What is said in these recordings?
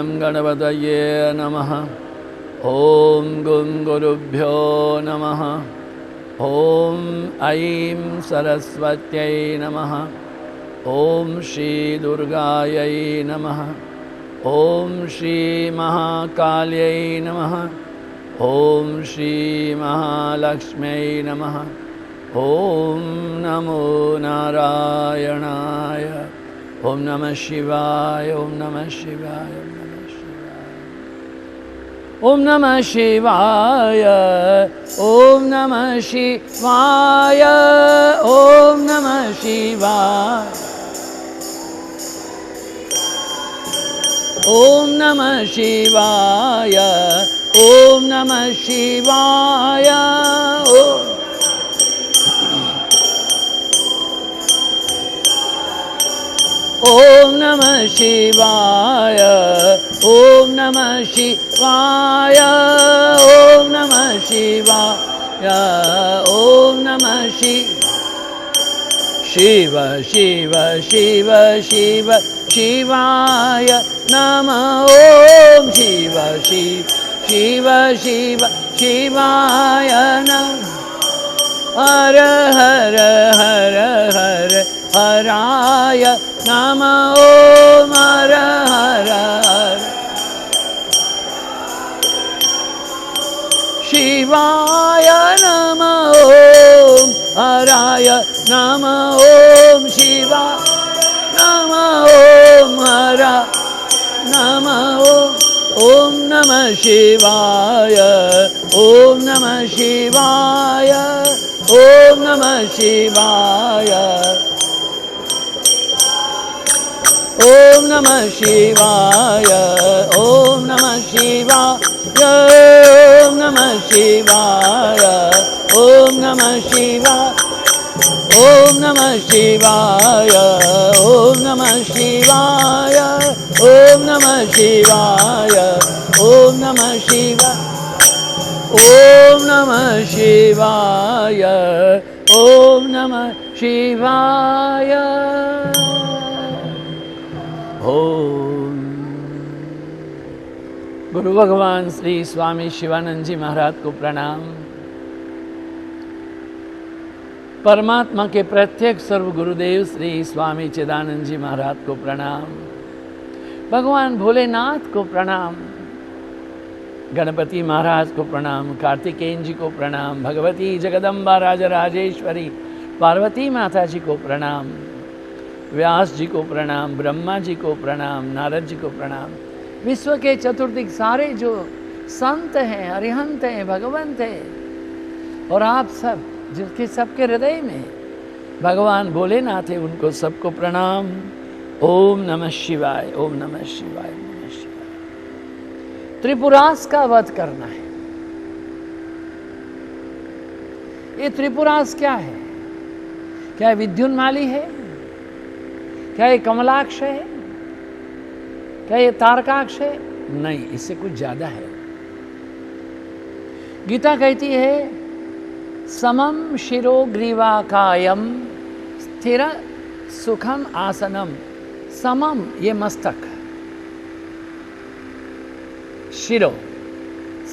गं गणपतये नमः। ॐ गुं गुरुभ्यो नमः। ॐ ऐं सरस्वत्यै नमः। ॐ श्री दुर्गायै नमः। ॐ श्री महाकाल्यै नमः। ॐ श्री महालक्ष्म्यै नमः। ॐ नमो नारायणाय। ॐ नमः शिवाय। ॐ नमः शिवाय। ॐ नमः शिवाय। ॐ नमः शिवाय। ॐ नमः शिवाय। ॐ नमः शिवाय। ॐ नमः शिवाय। ॐ नमः शिवाय। ॐ नमः शिवाय। ॐ नमः शिवाय। ॐ नमः शिव शिव शिव शिव शिवाय नमः। ॐ शिव शिव शिव शिव शिवाय नमः। हर हर हर हर हराय नमः। ॐ हर हर हर शिवाय नमः। ॐ हराय नमः। ॐ शिवाय नमः। ॐ हर नमः। ॐ नमः शिवाय। ॐ नमः शिवाय। ॐ नमः शिवाय। ॐ नमः शिवाय। ॐ नमः शिवाय। ॐ नमः शिवाय। ॐ नमः शिवाय। ॐ नमः शिवाय। ॐ नमः शिवाय। ॐ नमः शिवाय। ॐ नमः शिवाय। ॐ नमः शिवाय। ॐ नमः शिवाय। ओम गुरु भगवान श्री स्वामी शिवानंद जी महाराज को प्रणाम। परमात्मा के प्रत्येक सर्व गुरुदेव श्री स्वामी चिदानंद जी महाराज को प्रणाम। भगवान भोलेनाथ को प्रणाम। गणपति महाराज को प्रणाम। कार्तिकेयन जी को प्रणाम। भगवती जगदम्बा राजराजेश्वरी पार्वती माता जी को प्रणाम। व्यास जी को प्रणाम। ब्रह्मा जी को प्रणाम। नारद जी को प्रणाम। विश्व के चतुर्दिक सारे जो संत हैं, अरिहंत हैं, भगवंत हैं, और आप सब जिसके सबके हृदय में भगवान भोलेनाथ है, उनको सबको प्रणाम। ओम नमः शिवाय। ओम नमः शिवाय। नमः शिवाय। त्रिपुरास का वध करना है। ये त्रिपुरास क्या है? क्या ये विद्युन्माली है? क्या ये कमलाक्ष है? क्या ये तारकाक्ष है? नहीं, इससे कुछ ज्यादा है। गीता कहती है समम शिरो ग्रीवाकायम स्थिर सुखम आसनम। समम ये मस्तक, शिरो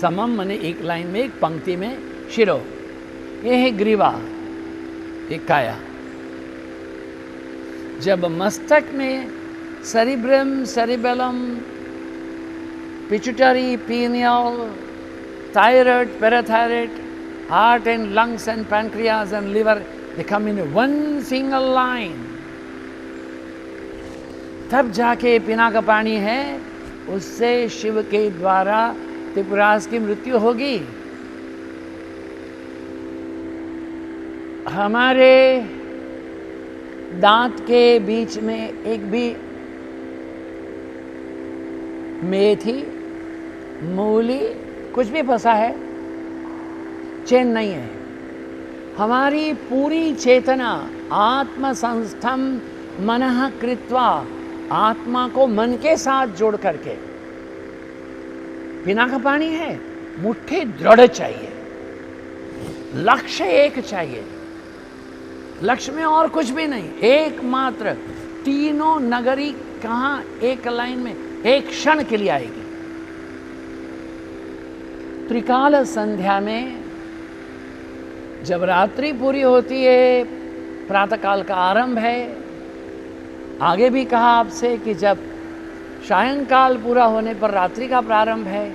समम माने एक लाइन में, एक पंक्ति में शिरो, ये है ग्रीवा, एक काया। जब मस्तक में cerebrum, cerebellum, pituitary, pineal, thyroid, parathyroid, heart and lungs and pancreas and liver, they come in one single line. तब जाके पीना का पानी है, उससे शिव के द्वारा त्रिपुरास की मृत्यु होगी। हमारे दांत के बीच में एक भी मेथी, मूली, कुछ भी फंसा है, चैन नहीं है। हमारी पूरी चेतना आत्म संस्थम मनः कृत्वा, आत्मा को मन के साथ जोड़ करके, पीना का पानी है, मुट्ठी दृढ़ चाहिए, लक्ष्य एक चाहिए, लक्ष्य में और कुछ भी नहीं, एकमात्र। तीनों नगरी कहाँ एक लाइन में, एक क्षण के लिए आएगी। त्रिकाल संध्या में जब रात्रि पूरी होती है, प्रातःकाल का आरंभ है। आगे भी कहा आपसे कि जब सायंकाल पूरा होने पर रात्रि का प्रारंभ है।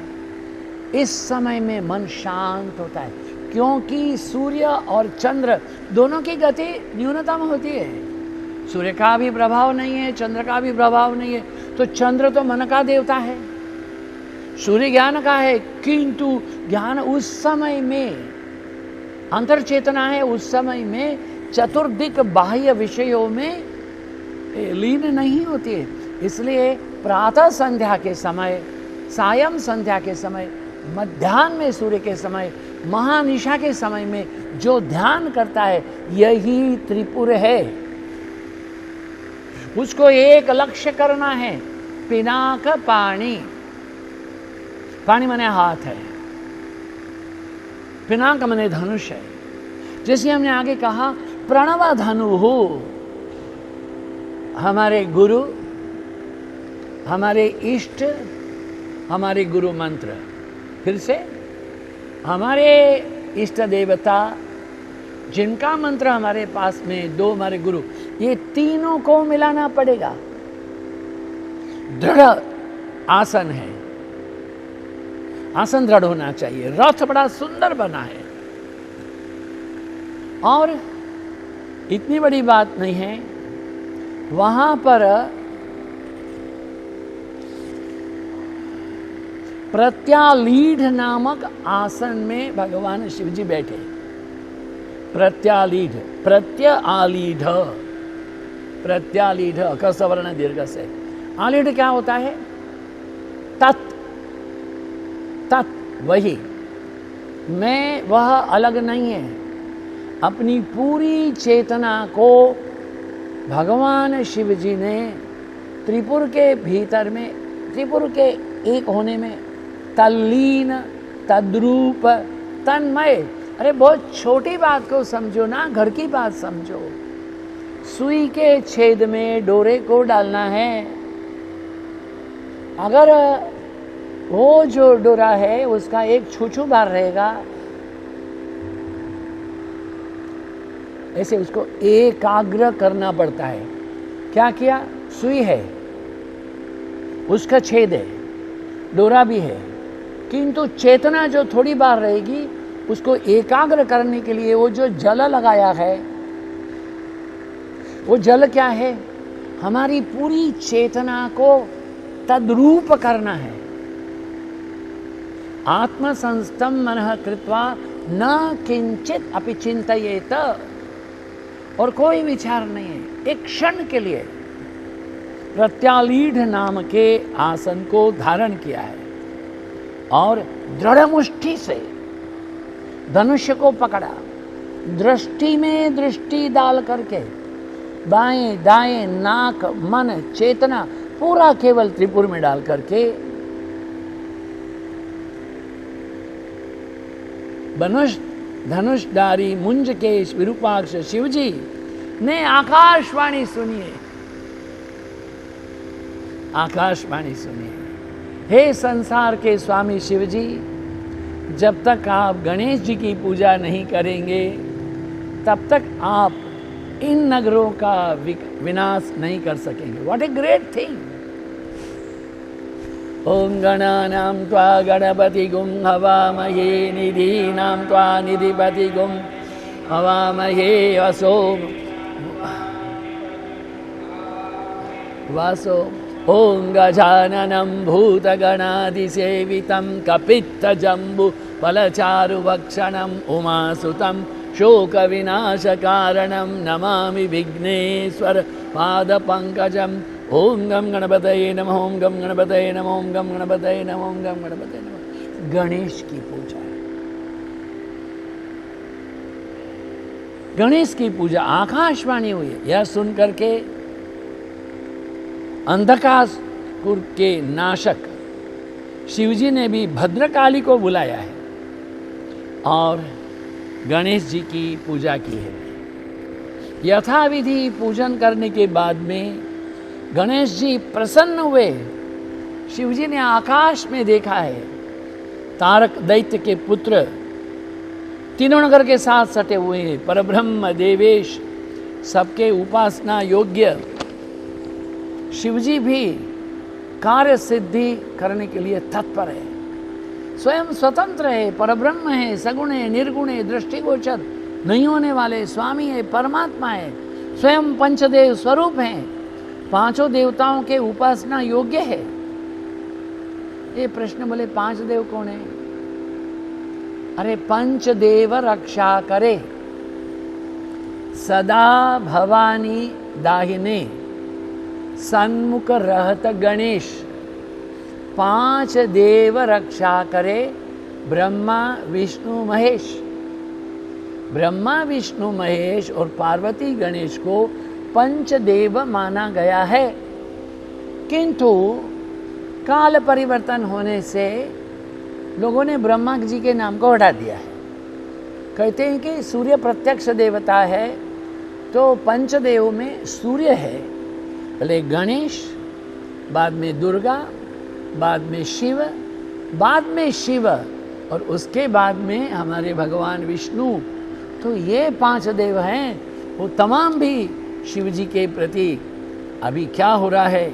इस समय में मन शांत होता है, क्योंकि सूर्य और चंद्र दोनों की गति न्यूनतम होती है। सूर्य का भी प्रभाव नहीं है, चंद्र का भी प्रभाव नहीं है। तो चंद्र तो मन का देवता है, सूर्य ज्ञान का है, किंतु ज्ञान उस समय में अंतर चेतना है, उस समय में चतुर्दिक बाह्य विषयों में लीन नहीं होती है। इसलिए प्रातः संध्या के समय, सायं संध्या के समय, मध्याह्न में सूर्य के समय, महानिशा के समय में जो ध्यान करता है यही त्रिपुर है। उसको एक लक्ष्य करना है, पिनाक पाणी। पाणी माने हाथ है, पिनाक माने धनुष है। जैसे हमने आगे कहा, प्रणव धनु हो। हमारे गुरु, हमारे इष्ट, हमारे गुरु मंत्र। फिर से, हमारे इष्ट देवता जिनका मंत्र हमारे पास में, दो हमारे गुरु, ये तीनों को मिलाना पड़ेगा। दृढ़ आसन है, आसन दृढ़ होना चाहिए। रथ बड़ा सुंदर बना है, और इतनी बड़ी बात नहीं है, वहां पर प्रत्यालीढ़ नामक आसन में भगवान शिव जी बैठे। प्रत्यालीढ़, प्रत्यालीढ़, प्रत्यालीढ़, क सवर्ण दीर्घ से। आलीढ़ क्या होता है? तत्, तत् वही, मैं, वह अलग नहीं है। अपनी पूरी चेतना को भगवान शिव जी ने त्रिपुर के भीतर में, त्रिपुर के एक होने में तल्लीन, तद्रूप, तन्मय। अरे बहुत छोटी बात को समझो ना, घर की बात समझो। सुई के छेद में डोरे को डालना है। अगर वो जो डोरा है उसका एक छूछू बार रहेगा, ऐसे उसको एकाग्र करना पड़ता है। क्या किया? सुई है, उसका छेद है, डोरा भी है, किंतु चेतना जो थोड़ी बार रहेगी उसको एकाग्र करने के लिए वो जो जल लगाया है, वो जल क्या है? हमारी पूरी चेतना को तद्रूप करना है। आत्मसंस्थम मनः कृत्वा न किंचित अपि चिंतयेत। और कोई विचार नहीं है, एक क्षण के लिए प्रत्यालीढ़ नाम के आसन को धारण किया है और दृढ़ मुष्टि से धनुष को पकड़ा। दृष्टि में दृष्टि डाल करके बाएं दाएं नाक मन चेतना पूरा केवल त्रिपुर में डाल करके धनुषधारी मुंजकेश विरूपाक्ष शिवजी ने आकाशवाणी सुनिए, आकाशवाणी सुनिए। हे संसार के स्वामी शिवजी, जब तक आप गणेश जी की पूजा नहीं करेंगे तब तक आप इन नगरों का विनाश नहीं कर सकेंगे। What a great thing. ओम गणानां त्वा गणपतिगुं हवामहे निधीनां त्वा निधिपतिगुं हवामहे वासो ओम गजाननं भूतगणाधिसेवितं कपित्थजम्बु फलचारुभक्षणं उमासुतं शोकविनाशकारणं नमामि विघ्नेश्वर पादपङ्कजम्। ओम गम गणपतये नमः, ओम गम गणपतये नमः, ओम गम गणपतये नमः, ओम गम गणपतये नमः। गणेश की पूजा, गणेश की पूजा, आकाशवाणी हुई है। यह सुन करके अंधकासुर के नाशक शिवजी ने भी भद्रकाली को बुलाया है और गणेश जी की पूजा की है। यथाविधि पूजन करने के बाद में गणेश जी प्रसन्न हुए शिवजी ने आकाश में देखा है तारक दैत्य के पुत्र तीनों नगर के साथ सटे हुए हैं, परब्रह्म देवेश सबके उपासना योग्य शिवजी भी कार्य सिद्धि करने के लिए तत्पर है। स्वयं स्वतंत्र है, परब्रह्म है, सगुण है, निर्गुण है, दृष्टिगोचर नहीं होने वाले स्वामी है, परमात्मा है, स्वयं पंचदेव स्वरूप हैं, पांचों देवताओं के उपासना योग्य है। ये प्रश्न बोले 5 देव कौन है? अरे पंचदेव रक्षा करे, सदा भवानी दाहिने सन्मुख रहत गणेश। 5 देव रक्षा करे, ब्रह्मा विष्णु महेश। ब्रह्मा विष्णु महेश और पार्वती गणेश को पंचदेव माना गया है, किंतु काल परिवर्तन होने से लोगों ने ब्रह्मा जी के नाम को हटा दिया है। कहते हैं कि सूर्य प्रत्यक्ष देवता है, तो पंचदेव में सूर्य है, पहले गणेश, बाद में दुर्गा, बाद में शिव, बाद में शिव और उसके बाद में हमारे भगवान विष्णु। तो ये 5 देव हैं, वो तमाम भी शिव जी के प्रति। अभी क्या हो रहा है?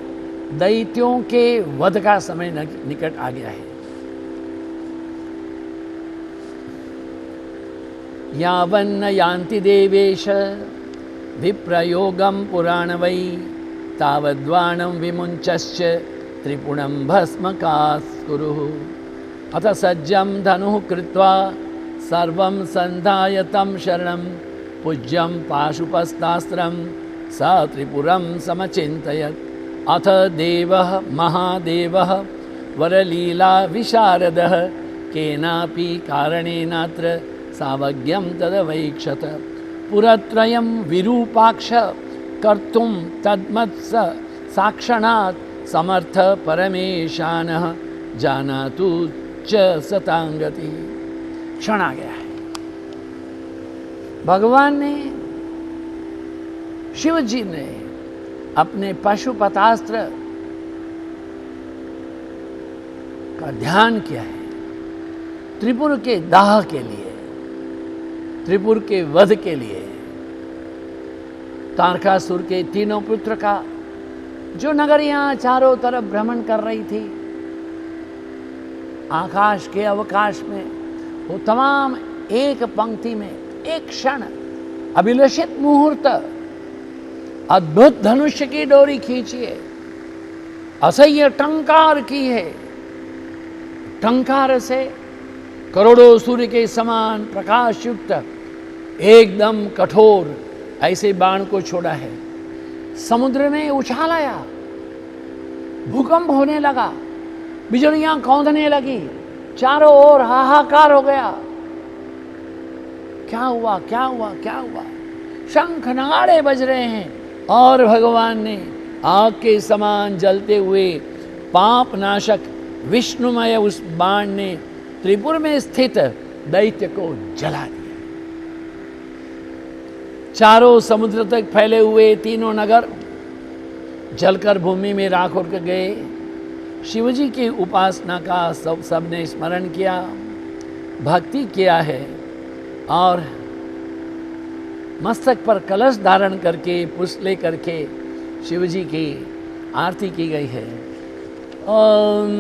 दैत्यों के वध का समय निकट आ गया है। यावन्न यान्ति देवेश विप्रयोगम पुराण वै तावद्वाणं विमुञ्चश्च त्रिपुणं भस्मकास्कुरुः। अथ सज्जं धनुः कृत्वा सर्वं सन्धाय तं शरणं पूज्यं पाशुपस्तास्त्रं स त्रिपुरं समचिन्तयत्। अथ देवः महादेवः वरलीला विशारदः केनापि कारणेनात्र सावज्ञं तदवैक्षत। पुरत्रयं विरूपाक्ष कर्तुं तद्मत्स साक्षणात् समर्थ परमेशानः जानातु च सतांगति। क्षण आ गया है। भगवान ने, शिव जी ने अपने पाशुपतास्त्र का ध्यान किया है त्रिपुर के दाह के लिए, त्रिपुर के वध के लिए। तारकासुर के तीनों पुत्र का जो नगरियां चारों तरफ भ्रमण कर रही थी आकाश के अवकाश में, वो तमाम एक पंक्ति में, एक क्षण, अभिलषित मुहूर्त, अद्भुत धनुष्य की डोरी खींची है, असह्य टंकार की है। टंकार से करोड़ों सूर्य के समान प्रकाश युक्त एकदम कठोर ऐसे बाण को छोड़ा है। समुद्र में उछाल आया, भूकंप होने लगा, बिजलियां कौंधने लगी, चारों ओर हाहाकार हो गया। क्या हुआ, क्या हुआ, क्या हुआ? शंख नगाड़े बज रहे हैं और भगवान ने आग के समान जलते हुए पाप नाशक विष्णुमय उस बाण ने त्रिपुर में स्थित दैत्य को जला दिया। चारों समुद्र तक फैले हुए तीनों नगर जलकर भूमि में राख होकर गए। शिवजी की उपासना का सबने स्मरण किया, भक्ति किया है और मस्तक पर कलश धारण करके, पुष्प ले करके शिवजी की आरती की गई है। ओम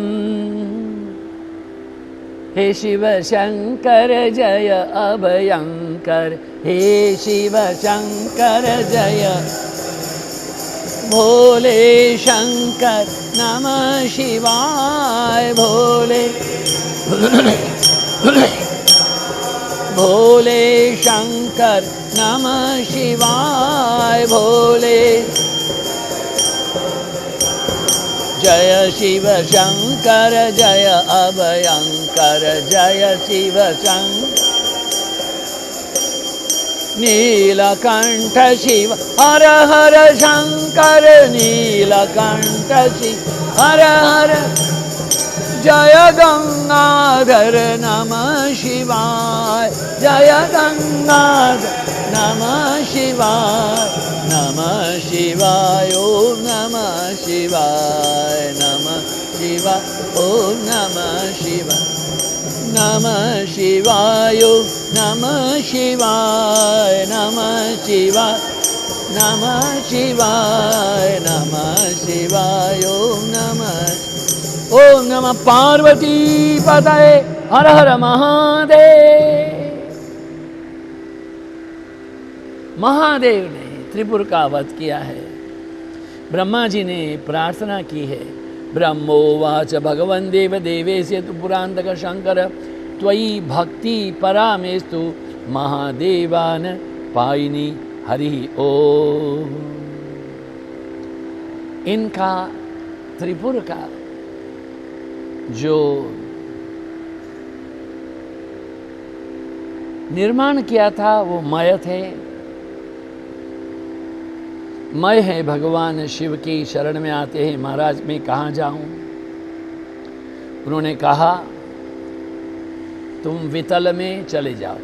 हे शिव शंकर जय अभयंकर, हे शिव शंकर जय भोले शंकर नमः शिवाय। भोले भोले शंकर नमः शिवाय। भोले जय शिव शंकर जय अभयंकर, जय शिव शंकर। नीलकंठ शिव हर हर शंकर, नीलकंठ शिव हर हर। जय गंगाधर नमः शिवाय, जय गंगाधर नमः शिवाय। नमः शिवाय, ओम नमः शिवाय, नमः शिवाय। शिवाय, ओम नमः शिवाय, नमः शिवाय, नमः शिवाय, नमः शिवाय, नमः शिवाय, नमः शिवाय, ओम नमः पार्वती पतये, हर हर महादेव। महादेव ने त्रिपुर का वध किया है। ब्रह्मा जी ने प्रार्थना की है, ब्रह्मोवाच भगवन् देव देवेश तु पुरांतक शंकर त्वयि भक्ति परामेस्तु महादेवान पायिनी हरि ओम। इनका त्रिपुर का जो निर्माण किया था वो मय थे। मैं है भगवान शिव की शरण में आते हैं, महाराज मैं कहाँ जाऊं? उन्होंने कहा तुम वितल में चले जाओ,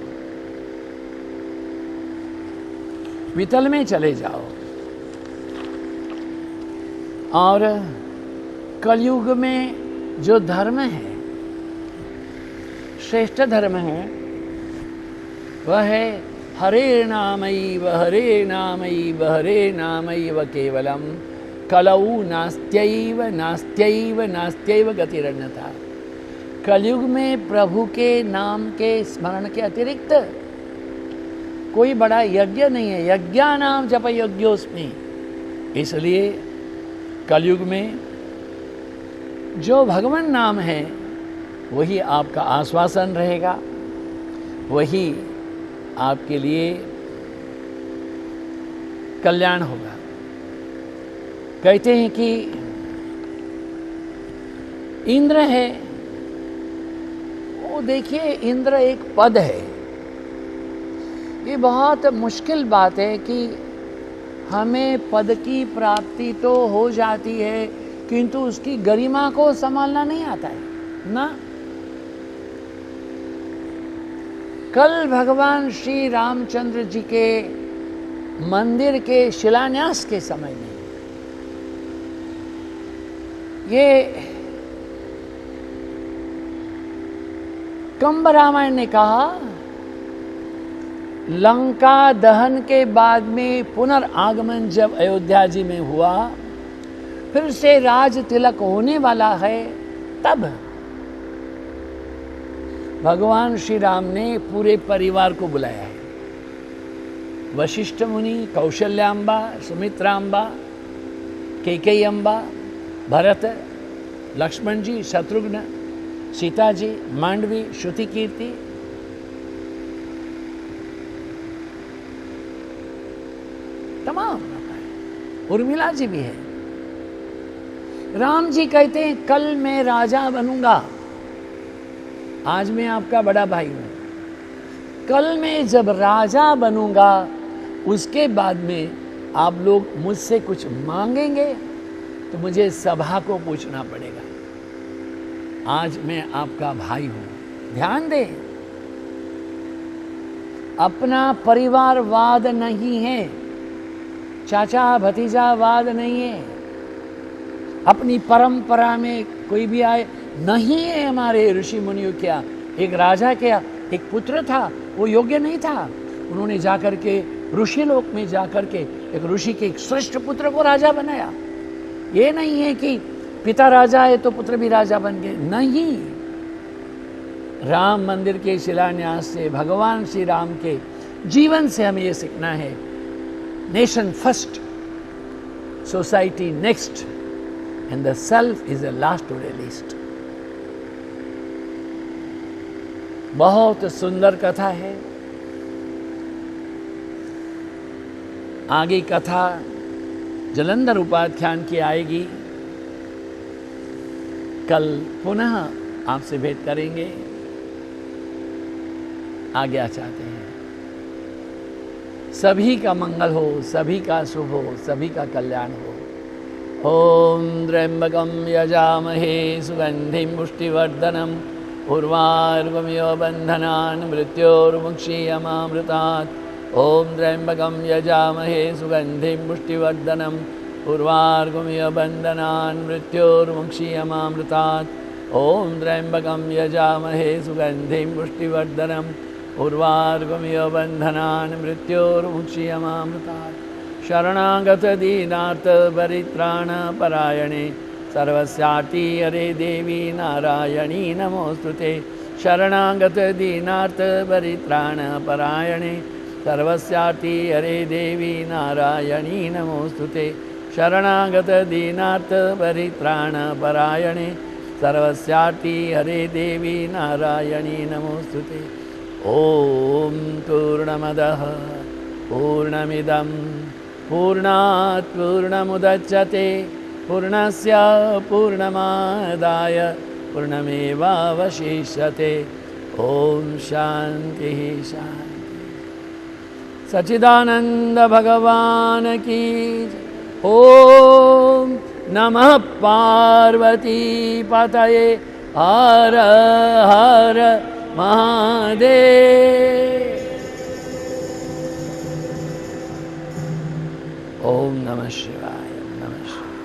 वितल में चले जाओ। और कलयुग में जो धर्म है, श्रेष्ठ धर्म है, वह है हरे नामैव हरे नामैव हरे नामैव केवलम कलौ नास्त्यैव नास्त्यैव नास्त्यैव गतिरन्यथा। कलयुग में प्रभु के नाम के स्मरण के अतिरिक्त कोई बड़ा यज्ञ नहीं है। यज्ञानाम जप यज्ञोस्मि। इसलिए कलयुग में जो भगवान नाम है वही आपका आश्वासन रहेगा, वही आपके लिए कल्याण होगा। कहते हैं कि इंद्र है, वो देखिए इंद्र एक पद है। ये बहुत मुश्किल बात है कि हमें पद की प्राप्ति तो हो जाती है किंतु उसकी गरिमा को संभालना नहीं आता है ना। कल भगवान श्री रामचंद्र जी के मंदिर के शिलान्यास के समय में ये कंब रामायण ने कहा, लंका दहन के बाद में पुनर्आगमन जब अयोध्या जी में हुआ, फिर से राज तिलक होने वाला है, तब भगवान श्री राम ने पूरे परिवार को बुलाया है। वशिष्ठ मुनि, कौशल्याम्बा, सुमित्राम्बा, कैकेयी अम्बा, भरत, लक्ष्मण जी, शत्रुघ्न, सीता जी, मांडवी, श्रुति कीर्ति, तमाम उर्मिला जी भी है। राम जी कहते हैं कल मैं राजा बनूंगा, आज मैं आपका बड़ा भाई हूं। कल मैं जब राजा बनूंगा उसके बाद में आप लोग मुझसे कुछ मांगेंगे तो मुझे सभा को पूछना पड़ेगा। आज मैं आपका भाई हूं। ध्यान दें, अपना परिवारवाद नहीं है, चाचा भतीजावाद नहीं है, अपनी परंपरा में कोई भी आए नहीं है। हमारे ऋषि मुनियों क्या, एक राजा क्या, एक पुत्र था, वो योग्य नहीं था, उन्होंने जाकर के ऋषि लोक में जाकर के एक ऋषि के एक श्रेष्ठ पुत्र को राजा बनाया। ये नहीं है कि पिता राजा है तो पुत्र भी राजा बन गए, नहीं। राम मंदिर के शिलान्यास से, भगवान श्री राम के जीवन से हमें ये सीखना है, nation first, society next, and the self is the last to be least. बहुत सुंदर कथा है। आगे कथा जलंधर उपाख्यान की आएगी। कल पुनः आपसे भेंट करेंगे। आज्ञा चाहते हैं। सभी का मंगल हो, सभी का शुभ हो, सभी का कल्याण हो। ओम त्र्यंबकं यजामहे सुगंधिं पुष्टिवर्धनम् उर्वारुकमिव बन्धनान् मृत्योर्मुक्षीयमामृतात्। ओम त्र्यंबकं यजामहे सुगंधिं पुष्टिवर्धनम् उर्वार्गमिव बन्धनान् मृत्योर्मुक्षीयमामृतात् ॐ त्र्यम्बकं यजामहे सुगन्धिं पुष्टिवर्धनम् उर्वार्गमिव बन्धनान् मृत्योर्मुक्षीयमामृतात् शरणागतदीनार्तपरित्राणपरायणे सर्वस्यार्ति हरे देवी नारायणी नमोऽस्तुते शरणागतदीनार्तपरित्राणपरायणे सर्वस्यार्ति हरे देवी नारायणी नमोऽस्तुते शरणागतदीनार्तपरित्राणपरायणे सर्वस्यार्ति हरे देवी नारायणी नमोऽस्तुते ॐ पूर्णमदः पूर्णमिदं पूर्णात् पूर्णमुदच्यते पूर्णस्य पूर्णमादाय पूर्णमेवावशिष्यते ॐ शान्तिः शान्तिः सच्चिदानन्द भगवान् की ॐ नमः पार्वती पतये हर हर महादेव ॐ नमः शिवाय नमः शिवाय।